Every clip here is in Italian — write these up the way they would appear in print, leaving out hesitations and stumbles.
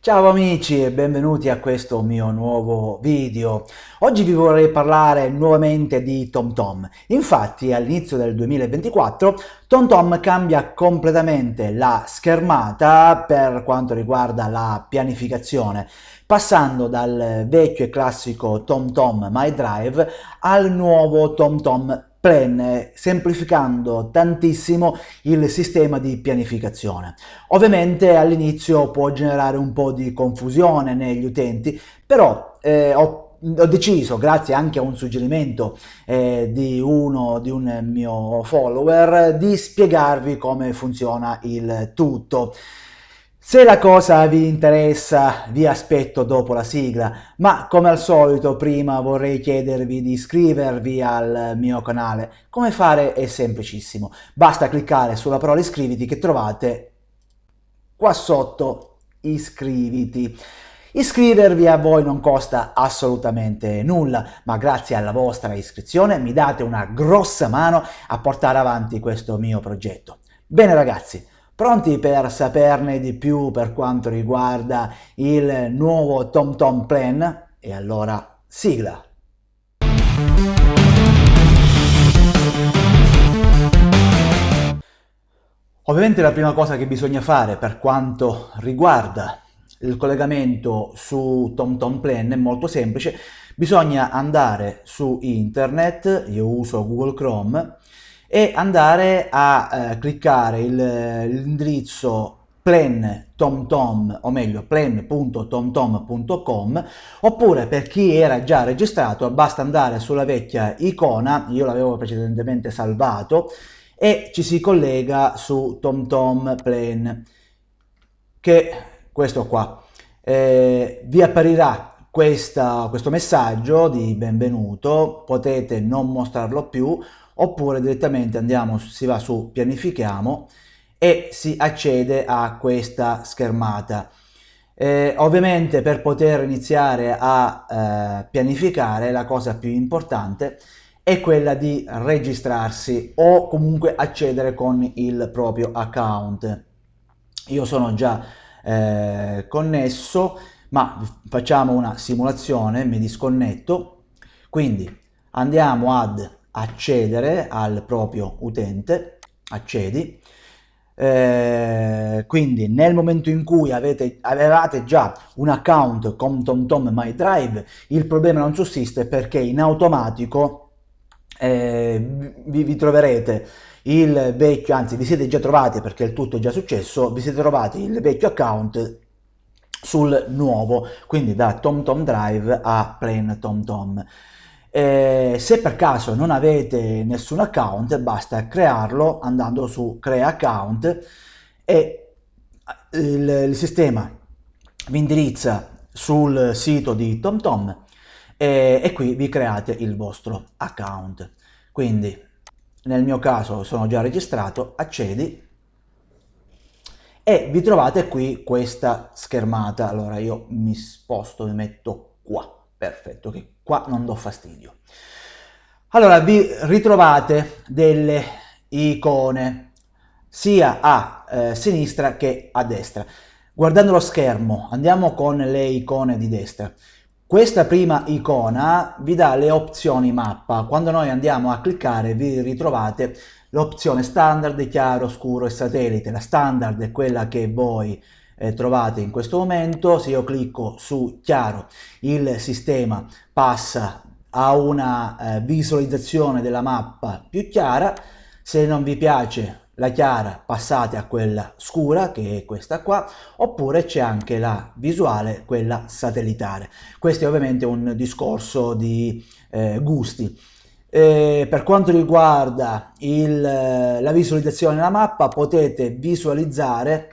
Ciao amici e benvenuti a questo mio nuovo video. Oggi vi vorrei parlare nuovamente di TomTom. Infatti all'inizio del 2024 TomTom cambia completamente la schermata per quanto riguarda la pianificazione, passando dal vecchio e classico TomTom My Drive al nuovo TomTom Plan, semplificando tantissimo il sistema di pianificazione. Ovviamente all'inizio può generare un po' di confusione negli utenti, però ho deciso, grazie anche a un suggerimento di un mio follower, di spiegarvi come funziona il tutto. Se la cosa vi interessa, vi aspetto dopo la sigla, ma come al solito prima vorrei chiedervi di iscrivervi al mio canale. Come fare è semplicissimo, basta cliccare sulla parola iscriviti che trovate qua sotto, iscriviti. Iscrivervi a voi non costa assolutamente nulla, ma grazie alla vostra iscrizione mi date una grossa mano a portare avanti questo mio progetto. Bene ragazzi, pronti per saperne di più per quanto riguarda il nuovo TomTom Plan? E allora sigla! Ovviamente la prima cosa che bisogna fare per quanto riguarda il collegamento su TomTom Plan è molto semplice, bisogna andare su internet, io uso Google Chrome, e andare a cliccare l'indirizzo plan TomTom, o meglio plan.tomtom.com, oppure per chi era già registrato basta andare sulla vecchia icona, io l'avevo precedentemente salvato, e ci si collega su TomTom Plan, che questo qua. Vi apparirà questo messaggio di benvenuto, potete non mostrarlo più, oppure direttamente si va su pianifichiamo e si accede a questa schermata. Ovviamente per poter iniziare a pianificare la cosa più importante è quella di registrarsi o comunque accedere con il proprio account. Io sono già connesso, ma facciamo una simulazione, mi disconnetto, quindi andiamo ad accedere al proprio utente, accedi, quindi nel momento in cui avevate già un account con TomTom My Drive, il problema non sussiste perché in automatico vi troverete il vecchio, anzi vi siete già trovati perché il tutto è già successo, vi siete trovati il vecchio account sul nuovo, quindi da TomTom Drive a Plain TomTom. Se per caso non avete nessun account, basta crearlo andando su crea account e il sistema vi indirizza sul sito di TomTom e qui vi create il vostro account. Quindi nel mio caso sono già registrato, accedi e vi trovate qui questa schermata. Allora io mi sposto, mi metto qua, perfetto, che qua non do fastidio. Allora vi ritrovate delle icone sia a sinistra che a destra. Guardando lo schermo andiamo con le icone di destra. Questa prima icona vi dà le opzioni mappa. Quando noi andiamo a cliccare vi ritrovate l'opzione standard, chiaro, scuro e satellite. La standard è quella che voi trovate in questo momento. Se io clicco su chiaro, il sistema passa a una visualizzazione della mappa più chiara. Se non vi piace la chiara, passate a quella scura, che è questa qua, oppure c'è anche la visuale, quella satellitare. Questo è ovviamente un discorso di gusti. Per quanto riguarda la visualizzazione della mappa, potete visualizzare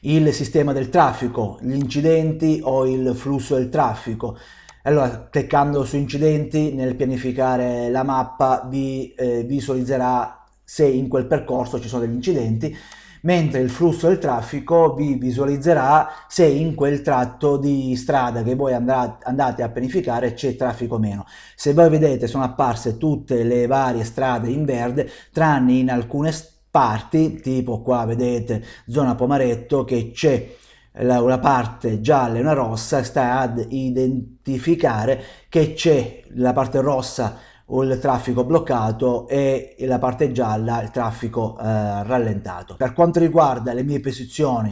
il sistema del traffico, gli incidenti o il flusso del traffico. Allora, cliccando su incidenti nel pianificare la mappa vi visualizzerà se in quel percorso ci sono degli incidenti, mentre il flusso del traffico vi visualizzerà se in quel tratto di strada che voi andate a pianificare c'è traffico o meno. Se voi vedete sono apparse tutte le varie strade in verde, tranne in alcune parti, tipo qua vedete zona Pomaretto, che c'è una parte gialla e una rossa, sta ad identificare che c'è la parte rossa o il traffico bloccato e la parte gialla il traffico rallentato. Per quanto riguarda le mie posizioni,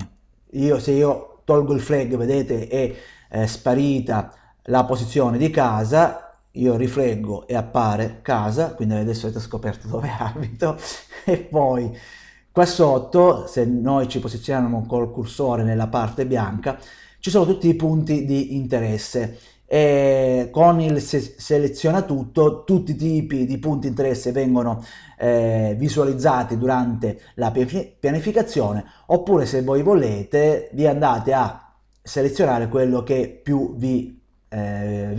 se io tolgo il flag, vedete, è sparita la posizione di casa, io rifleggo e appare casa, quindi adesso avete scoperto dove abito. E poi qua sotto, se noi ci posizioniamo col cursore nella parte bianca, ci sono tutti i punti di interesse e con il seleziona tutto, tutti i tipi di punti di interesse vengono visualizzati durante la pianificazione, oppure se voi volete vi andate a selezionare quello che più vi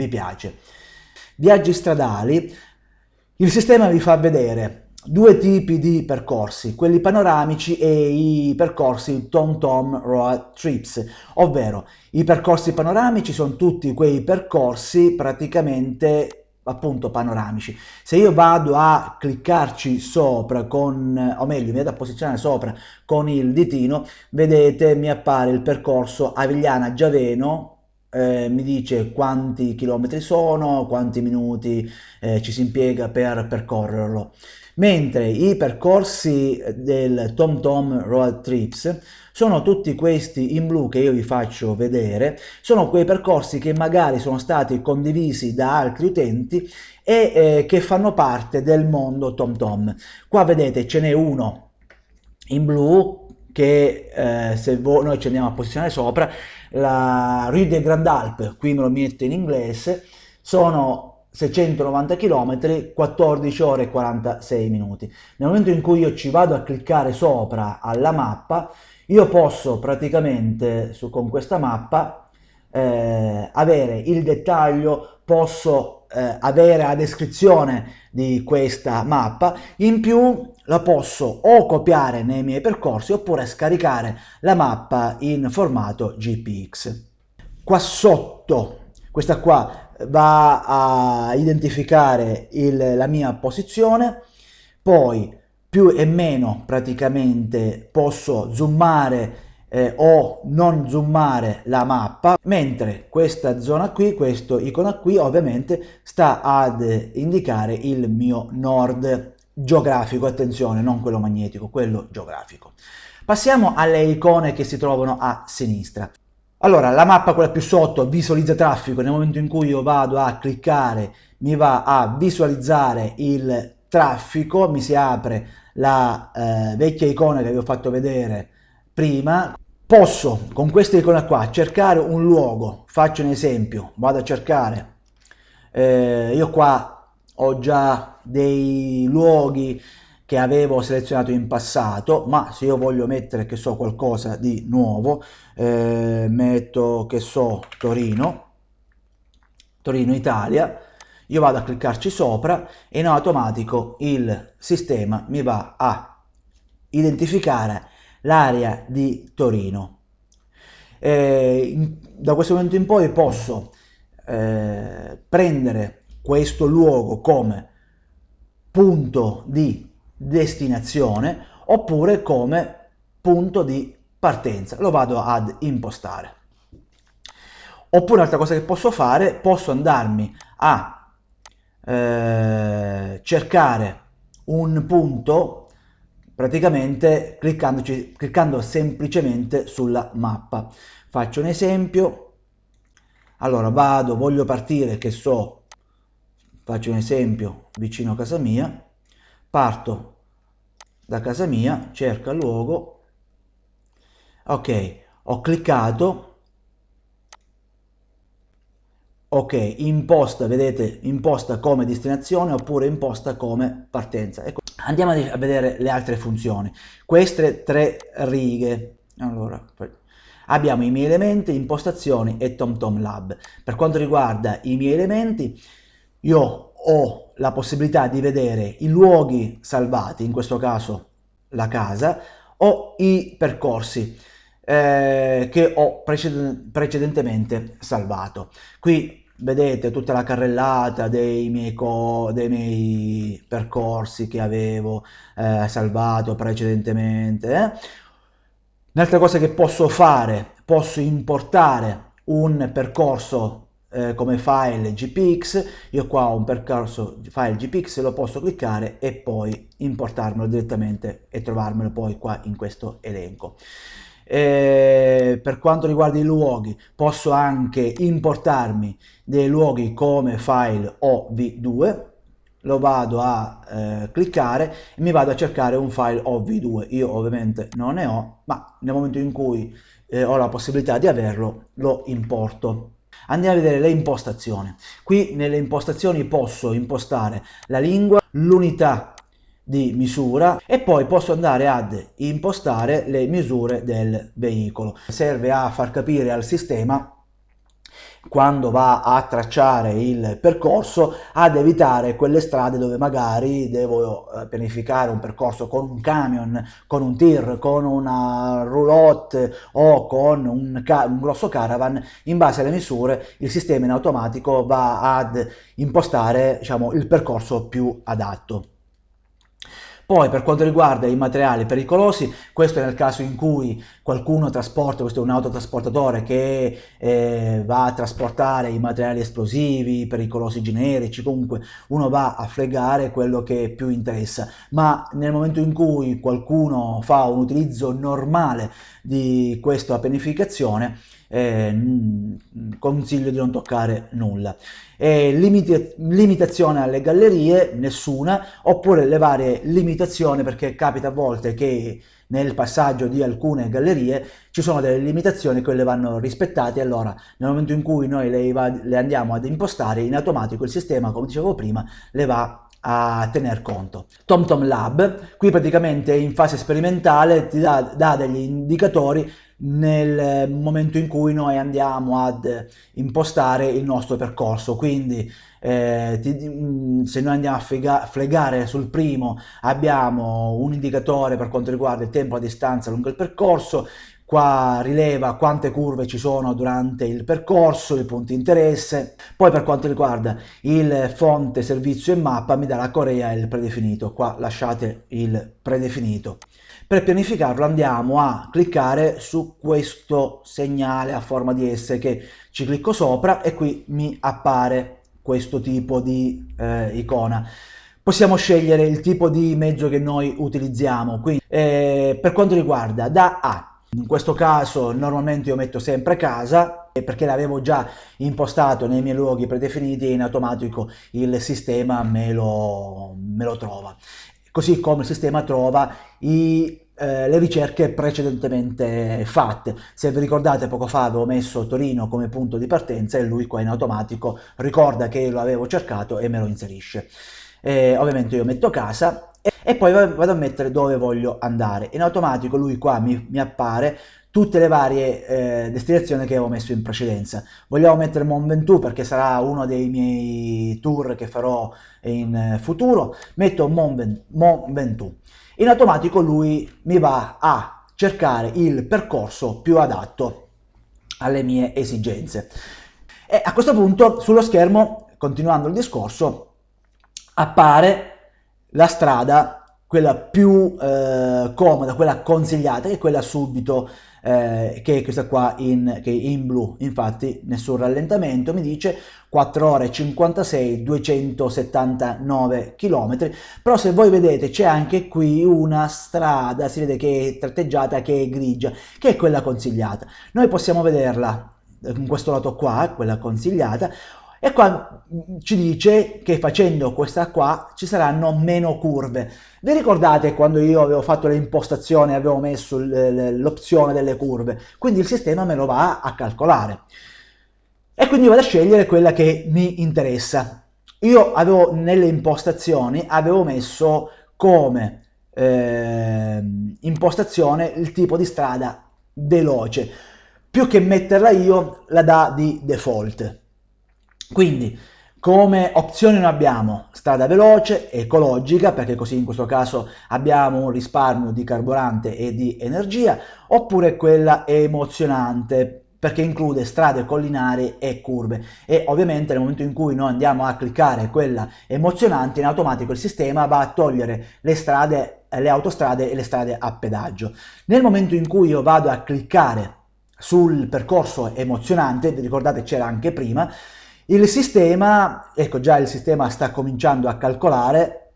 piace. Viaggi stradali, il sistema vi fa vedere due tipi di percorsi, quelli panoramici e i percorsi TomTom Road Trips, ovvero i percorsi panoramici sono tutti quei percorsi praticamente appunto panoramici. Se io vado a cliccarci sopra o meglio mi vado a posizionare sopra con il ditino, vedete mi appare il percorso Avigliana-Giaveno, mi dice quanti chilometri sono, quanti minuti ci si impiega per percorrerlo. Mentre i percorsi del TomTom Road Trips sono tutti questi in blu che io vi faccio vedere, sono quei percorsi che magari sono stati condivisi da altri utenti e che fanno parte del mondo TomTom. Qua vedete ce n'è uno in blu che se noi ci andiamo a posizionare sopra, la Rue des Grandes Alpes, qui me lo metto in inglese, sono 690 km, 14 ore e 46 minuti. Nel momento in cui io ci vado a cliccare sopra alla mappa, io posso praticamente con questa mappa avere il dettaglio, posso avere la descrizione di questa mappa, in più la posso o copiare nei miei percorsi oppure scaricare la mappa in formato GPX. Qua sotto, questa qua va a identificare la mia posizione, poi più e meno praticamente posso zoomare o non zoomare la mappa, mentre questa zona qui, questo icona qui ovviamente sta ad indicare il mio nord geografico, attenzione, non quello magnetico, quello geografico. Passiamo alle icone che si trovano a sinistra. Allora, la mappa, quella più sotto, visualizza traffico. Nel momento in cui io vado a cliccare mi va a visualizzare il traffico, mi si apre la vecchia icona che vi ho fatto vedere prima. Posso con questa icona qua cercare un luogo, faccio un esempio, vado a cercare, io qua ho già dei luoghi che avevo selezionato in passato, ma se io voglio mettere che so qualcosa di nuovo, metto che so Torino Italia, io vado a cliccarci sopra e in automatico il sistema mi va a identificare l'area di Torino. Da questo momento in poi posso prendere questo luogo come punto di destinazione oppure come punto di partenza, lo vado ad impostare. Oppure un'altra cosa che posso fare, posso andarmi a cercare un punto praticamente cliccando semplicemente sulla mappa. Faccio un esempio, allora voglio partire, che so, faccio un esempio vicino a casa mia, parto da casa mia, cerco il luogo, ok, ho cliccato, ok, imposta, vedete, imposta come destinazione oppure imposta come partenza. Ecco. Andiamo a vedere le altre funzioni. Queste tre righe, allora, abbiamo i miei elementi, impostazioni e TomTom Lab. Per quanto riguarda i miei elementi, io ho la possibilità di vedere i luoghi salvati, in questo caso la casa, o i percorsi che ho precedentemente salvato. Qui vedete tutta la carrellata dei miei percorsi che avevo salvato precedentemente. Un'altra cosa che posso fare, posso importare un percorso come file GPX. Io qua ho un percorso file GPX, lo posso cliccare e poi importarmelo direttamente e trovarmelo poi qua in questo elenco. Per quanto riguarda i luoghi, posso anche importarmi dei luoghi come file OV2, lo vado a cliccare e mi vado a cercare un file OV2. Io ovviamente non ne ho, ma nel momento in cui ho la possibilità di averlo, lo importo. Andiamo a vedere le impostazioni. Qui nelle impostazioni posso impostare la lingua, l'unità di misura e poi posso andare ad impostare le misure del veicolo. Serve a far capire al sistema, quando va a tracciare il percorso, ad evitare quelle strade dove magari devo pianificare un percorso con un camion, con un tir, con una roulotte o con un grosso caravan. In base alle misure il sistema in automatico va ad impostare, diciamo, il percorso più adatto. Poi per quanto riguarda i materiali pericolosi, questo è nel caso in cui qualcuno trasporta, questo è un autotrasportatore che va a trasportare i materiali esplosivi, pericolosi generici, comunque uno va a fregare quello che più interessa, ma nel momento in cui qualcuno fa un utilizzo normale di questa pianificazione, consiglio di non toccare nulla. Limitazione alle gallerie, nessuna, oppure le varie limitazioni, perché capita a volte che nel passaggio di alcune gallerie ci sono delle limitazioni, quelle vanno rispettate. Allora nel momento in cui noi le andiamo ad impostare, in automatico il sistema, come dicevo prima, le va a tener conto. TomTom Lab, qui praticamente in fase sperimentale ti dà degli indicatori nel momento in cui noi andiamo ad impostare il nostro percorso. Quindi se noi andiamo a fregare sul primo, abbiamo un indicatore per quanto riguarda il tempo a distanza lungo il percorso. Qua rileva quante curve ci sono durante il percorso, i punti interesse. Poi per quanto riguarda il fonte, servizio e mappa mi dà la Corea e il predefinito. Qua lasciate il predefinito. Per pianificarlo andiamo a cliccare su questo segnale a forma di S, che ci clicco sopra e qui mi appare questo tipo di icona. Possiamo scegliere il tipo di mezzo che noi utilizziamo. Quindi per quanto riguarda da A, in questo caso normalmente io metto sempre casa, perché l'avevo già impostato nei miei luoghi predefiniti e in automatico il sistema me lo trova. Così come il sistema trova le ricerche precedentemente fatte. Se vi ricordate, poco fa avevo messo Torino come punto di partenza e lui qua in automatico ricorda che lo avevo cercato e me lo inserisce. Ovviamente io metto casa e poi vado a mettere dove voglio andare. In automatico lui qua mi appare tutte le varie destinazioni che avevo messo in precedenza. Vogliamo mettere Mont Ventoux perché sarà uno dei miei tour che farò in futuro. Metto Mont Ventoux. In automatico lui mi va a cercare il percorso più adatto alle mie esigenze. E a questo punto sullo schermo, continuando il discorso, appare la strada, quella più comoda, quella consigliata, che è quella subito, che è questa qua che è in blu. Infatti nessun rallentamento, mi dice 4 ore e 56, 279 km. Però se voi vedete c'è anche qui una strada, si vede che è tratteggiata, che è grigia, che è quella consigliata. Noi possiamo vederla in questo lato qua, quella consigliata, e qua ci dice che facendo questa qua ci saranno meno curve. Vi ricordate quando io avevo fatto le impostazioni, avevo messo l'opzione delle curve? Quindi il sistema me lo va a calcolare. E quindi vado a scegliere quella che mi interessa. Io avevo nelle impostazioni, avevo messo come impostazione il tipo di strada veloce. Più che metterla io, la dà di default. Quindi come opzione noi abbiamo strada veloce, ecologica, perché così in questo caso abbiamo un risparmio di carburante e di energia, oppure quella emozionante, perché include strade collinari e curve. E ovviamente nel momento in cui noi andiamo a cliccare quella emozionante, in automatico il sistema va a togliere le strade le autostrade e le strade a pedaggio. Nel momento in cui io vado a cliccare sul percorso emozionante, vi ricordate c'era anche prima, il sistema, ecco già il sistema sta cominciando a calcolare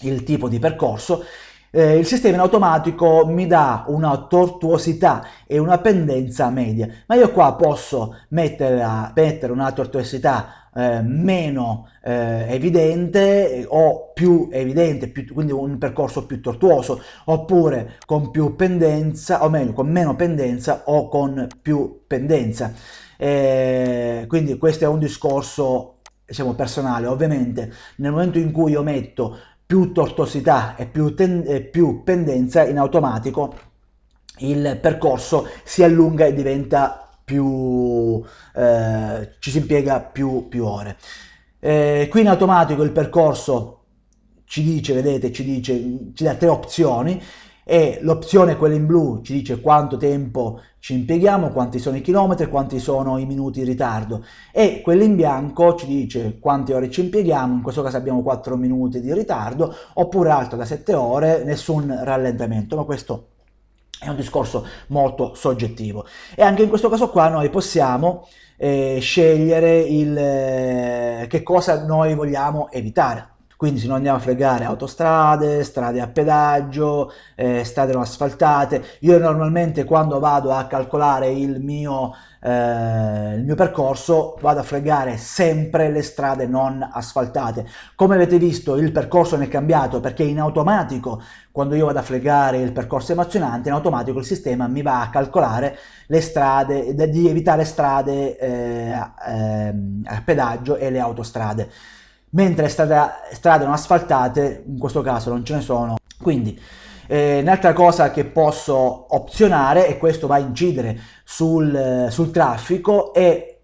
il tipo di percorso. Il sistema in automatico mi dà una tortuosità e una pendenza media, ma io qua posso mettere una tortuosità meno evidente o più evidente, quindi un percorso più tortuoso, oppure con più pendenza, o meglio con meno pendenza o con più pendenza. Quindi questo è un discorso, diciamo, personale. Ovviamente nel momento in cui io metto più tortuosità e più pendenza, in automatico il percorso si allunga e diventa più, ci si impiega più ore. Qui in automatico il percorso ci dice, vedete, ci dà 3 opzioni, e l'opzione, quella in blu, ci dice quanto tempo ci impieghiamo, quanti sono i chilometri, quanti sono i minuti di ritardo, e quella in bianco ci dice quante ore ci impieghiamo. In questo caso abbiamo 4 minuti di ritardo, oppure alto da 7 ore, nessun rallentamento, ma questo è un discorso molto soggettivo. E anche in questo caso qua noi possiamo scegliere che cosa noi vogliamo evitare. Quindi se non andiamo a fregare autostrade, strade a pedaggio, strade non asfaltate. Io normalmente quando vado a calcolare il mio percorso vado a fregare sempre le strade non asfaltate. Come avete visto, il percorso ne è cambiato, perché in automatico, quando io vado a fregare il percorso emozionante, in automatico il sistema mi va a calcolare le strade, di evitare strade a pedaggio e le autostrade, mentre strade non asfaltate in questo caso non ce ne sono. Quindi un'altra cosa che posso opzionare, e questo va a incidere sul traffico, è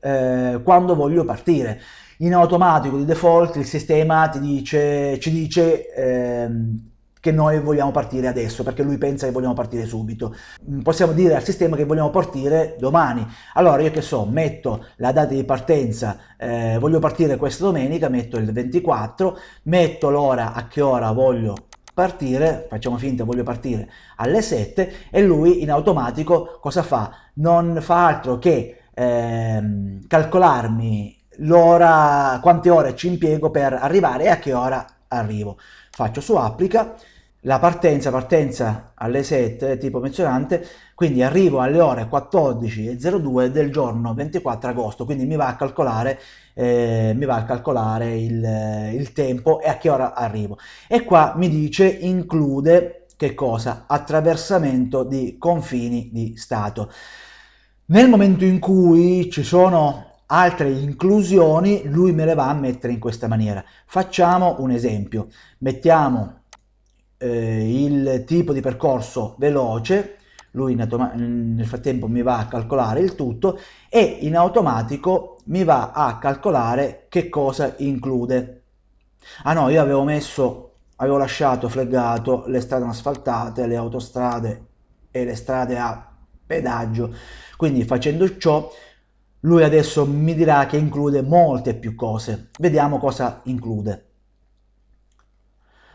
quando voglio partire. In automatico di default il sistema ci dice che noi vogliamo partire adesso, perché lui pensa che vogliamo partire subito. Possiamo dire al sistema che vogliamo partire domani. Allora io che so, metto la data di partenza, voglio partire questa domenica, metto il 24, metto l'ora a che ora voglio partire, facciamo finta voglio partire alle 7, e lui in automatico cosa fa? Non fa altro che calcolarmi l'ora, quante ore ci impiego per arrivare e a che ora arrivo. Faccio su applica, la partenza alle 7, tipo menzionante, quindi arrivo alle ore 14:02 del giorno 24 agosto, quindi mi va a calcolare il tempo e a che ora arrivo. E qua mi dice include che cosa? Attraversamento di confini di Stato. Nel momento in cui ci sono altre inclusioni, lui me le va a mettere in questa maniera. Facciamo un esempio, mettiamo il tipo di percorso veloce, lui nel frattempo mi va a calcolare il tutto e in automatico mi va a calcolare che cosa include. Ah no, io avevo lasciato freggato le strade asfaltate, le autostrade e le strade a pedaggio, quindi facendo ciò lui adesso mi dirà che include molte più cose. Vediamo cosa include.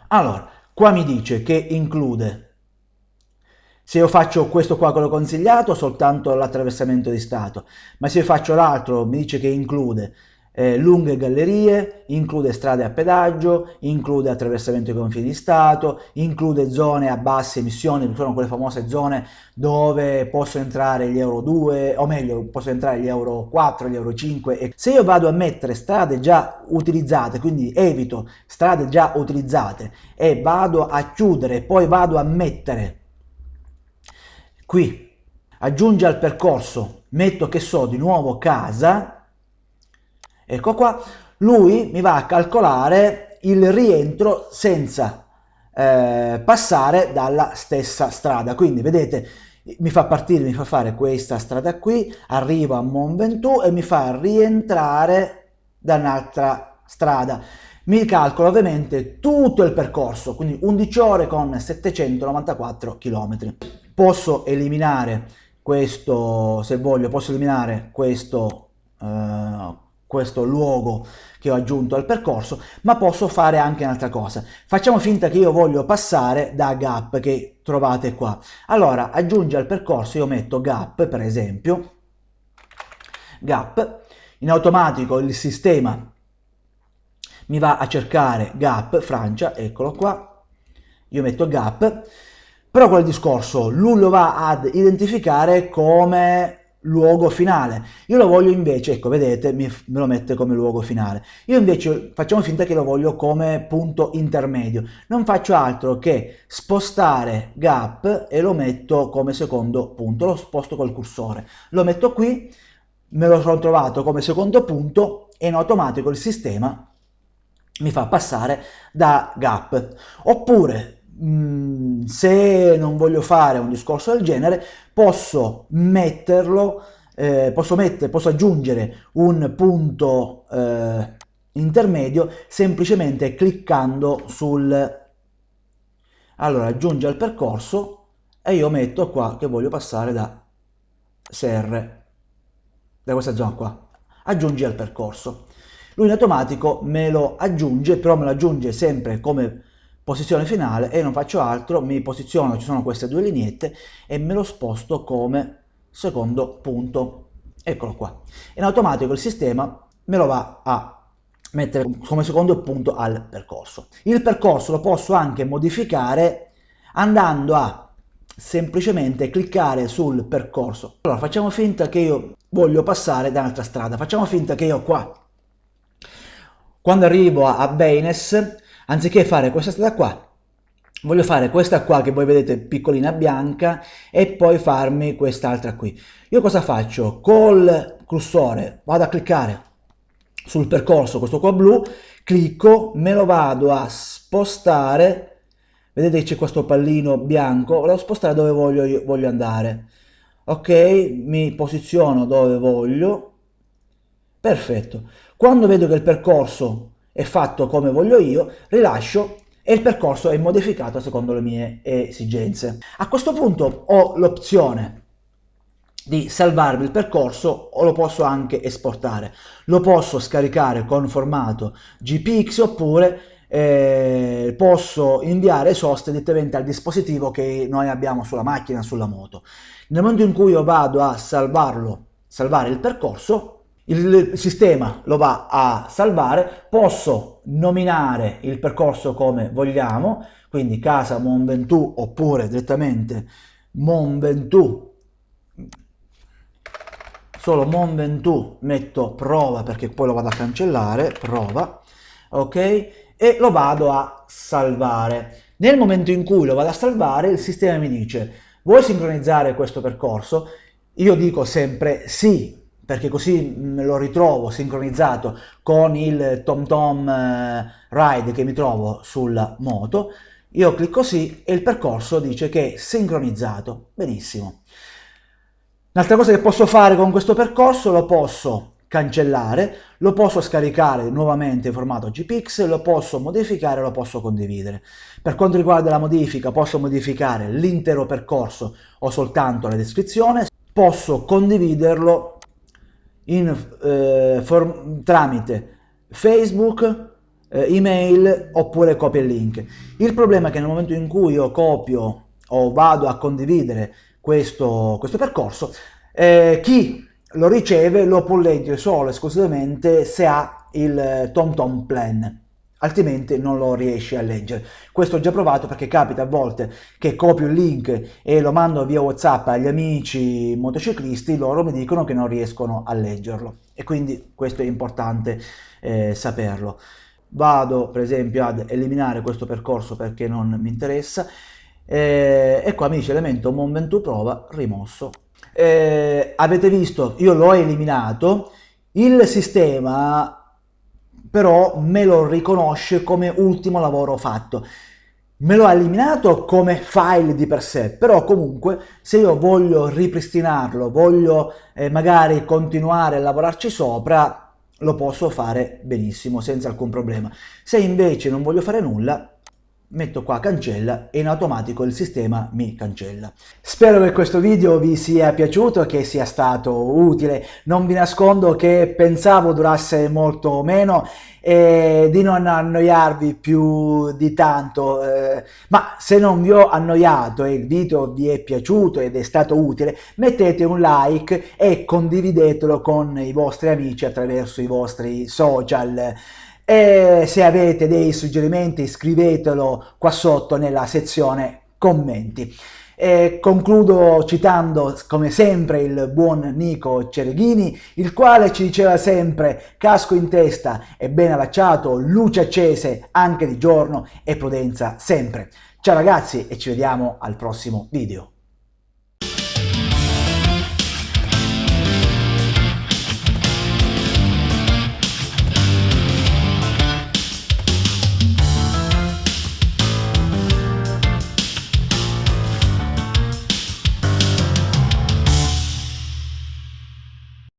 Allora, qua mi dice che include, se io faccio questo qua quello consigliato, soltanto l'attraversamento di Stato, ma se io faccio l'altro mi dice che include lunghe gallerie, include strade a pedaggio, include attraversamento dei confini di Stato, include zone a basse emissioni, sono quelle famose zone dove possono entrare gli Euro 2, o meglio, possono entrare gli Euro 4, gli Euro 5. E se io vado a mettere strade già utilizzate, quindi evito strade già utilizzate e vado a chiudere, poi vado a mettere qui, aggiungi al percorso, metto che so di nuovo casa, ecco qua, lui mi va a calcolare il rientro senza passare dalla stessa strada. Quindi vedete, mi fa fare questa strada qui, arrivo a Mont Ventoux e mi fa rientrare da un'altra strada. Mi calcola ovviamente tutto il percorso, quindi 11 ore con 794 km. Posso eliminare questo, se voglio, posso eliminare questo questo luogo che ho aggiunto al percorso, ma posso fare anche un'altra cosa. Facciamo finta che io voglio passare da gap che trovate qua. Allora, aggiungi al percorso, io metto gap, per esempio, gap, in automatico il sistema mi va a cercare gap, Francia, eccolo qua, io metto gap, però quel discorso lui lo va ad identificare come luogo finale. Io lo voglio invece, ecco, vedete, me lo mette come luogo finale. Io invece facciamo finta che lo voglio come punto intermedio. Non faccio altro che spostare gap e lo metto come secondo punto. Lo sposto col cursore. Lo metto qui, me lo sono trovato come secondo punto e in automatico il sistema mi fa passare da gap. Oppure se non voglio fare un discorso del genere, posso metterlo, posso aggiungere un punto intermedio semplicemente cliccando sul, allora aggiungi al percorso e io metto qua che voglio passare da SR, da questa zona qua, aggiungi al percorso. Lui in automatico me lo aggiunge, però me lo aggiunge sempre come posizione finale e non faccio altro, mi posiziono, ci sono queste due lineette e me lo sposto come secondo punto, eccolo qua. In automatico il sistema me lo va a mettere come secondo punto al percorso. Il percorso lo posso anche modificare andando a semplicemente cliccare sul percorso. Allora facciamo finta che io voglio passare da un'altra strada, facciamo finta che io qua, quando arrivo a Baynes, anziché fare questa strada qua, voglio fare questa qua che voi vedete piccolina bianca e poi farmi quest'altra qui. Io cosa faccio? Col cursore vado a cliccare sul percorso, questo qua blu, clicco, me lo vado a spostare, vedete che c'è questo pallino bianco, lo vado a spostare dove voglio andare. Ok, mi posiziono dove voglio, perfetto. Quando vedo che il percorso è fatto come voglio io, rilascio e il percorso è modificato secondo le mie esigenze. A questo punto ho l'opzione di salvarmi il percorso o lo posso anche esportare. Lo posso scaricare con formato GPX oppure posso inviare soste direttamente al dispositivo che noi abbiamo sulla macchina, sulla moto. Nel momento in cui io vado a salvare il percorso, il sistema lo va a salvare, posso nominare il percorso come vogliamo, quindi casa Mont Ventoux oppure direttamente Mont Ventoux, solo Mont Ventoux, metto prova perché poi lo vado a cancellare, prova, ok, e lo vado a salvare. Nel momento in cui lo vado a salvare il sistema mi dice vuoi sincronizzare questo percorso? Io dico sempre sì, perché così me lo ritrovo sincronizzato con il TomTom Ride che mi trovo sulla moto. Io clicco sì e il percorso dice che è sincronizzato. Benissimo. Un'altra cosa che posso fare con questo percorso, lo posso cancellare, lo posso scaricare nuovamente in formato GPX, lo posso modificare, lo posso condividere. Per quanto riguarda la modifica, posso modificare l'intero percorso o soltanto la descrizione, posso condividerlo tramite Facebook, email oppure copia e link. Il problema è che nel momento in cui io copio o vado a condividere questo percorso, chi lo riceve lo può leggere solo e esclusivamente se ha il TomTom Plan, altrimenti non lo riesce a leggere. Questo ho già provato perché capita a volte che copio il link e lo mando via WhatsApp agli amici motociclisti, loro mi dicono che non riescono a leggerlo e quindi questo è importante saperlo. Vado per esempio ad eliminare questo percorso perché non mi interessa e qua mi dice elemento Mont Ventoux prova rimosso. Avete visto, io l'ho eliminato, il sistema però me lo riconosce come ultimo lavoro fatto. Me lo ha eliminato come file di per sé, però comunque se io voglio ripristinarlo, voglio magari continuare a lavorarci sopra, lo posso fare benissimo, senza alcun problema. Se invece non voglio fare nulla, metto qua cancella e in automatico il sistema mi cancella. Spero che questo video vi sia piaciuto e che sia stato utile. Non vi nascondo che pensavo durasse molto meno e di non annoiarvi più di tanto, ma se non vi ho annoiato e il video vi è piaciuto ed è stato utile, mettete un like e condividetelo con i vostri amici attraverso i vostri social. E se avete dei suggerimenti scrivetelo qua sotto nella sezione commenti. E concludo citando come sempre il buon Nico Cereghini, il quale ci diceva sempre: casco in testa e ben allacciato, luci accese anche di giorno e prudenza sempre. Ciao ragazzi e ci vediamo al prossimo video.